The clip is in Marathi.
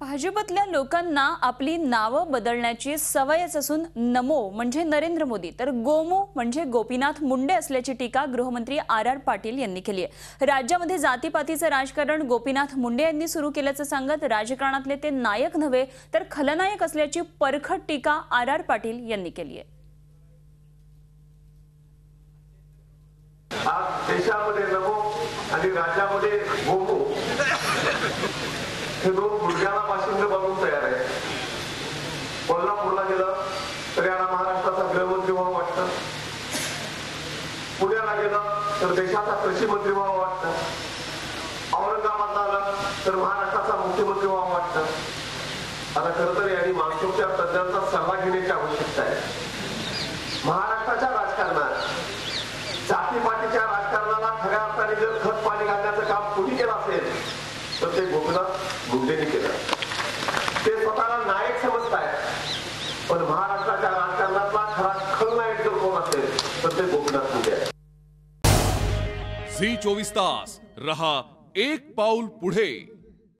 भाजपतल्या लोकांना आपली नावं बदलण्याची सवयच असून नमो म्हणजे नरेंद्र मोदी तर गोमो म्हणजे गोपीनाथ मुंडे असल्याची टीका गृहमंत्री आर पाटील यांनी केली आहे। राज्यामध्ये जातीपातीचं राजकारण गोपीनाथ मुंडे यांनी सुरू केल्याचं सांगत राजकारणातले ते नायक नव्हे तर खलनायक असल्याची परखड टीका आर पाटील यांनी केली आहे। आज देशामध्ये नमो आणि राज्यामध्ये गोमो हे दोन गुडघ्याला पाशिंद बनवून तयार आहे। कोल्हापूरला गेलं तर याला महाराष्ट्राचा गृहमंत्री व्हावं वाटतं, पुण्याला गेलं तर देशाचा कृषी मंत्री व्हावं वाटतं, औरंगाबादला आलं तर महाराष्ट्राचा मुख्यमंत्री व्हावं वाटतं। आता खरं तर यांनी माणसाच्या तज्ञांचा सल्ला घेण्याची आवश्यकता आहे। महाराष्ट्राच्या राजकारणात जातीपातीच्या राजकारणाला खऱ्या अर्थाने जर खत पाणी घालण्याचं काम कुणी केलं असेल तर ते गोपीनाथ मुंडेंनी केलं। ते स्वतःला नायक समजतायत, पण महाराष्ट्राच्या राजकारणातला खरा खलनायक जर कोण असेल तर ते गोपीनाथ मुंडे आहे। झी 24 तास रहा एक पाऊल पुढे।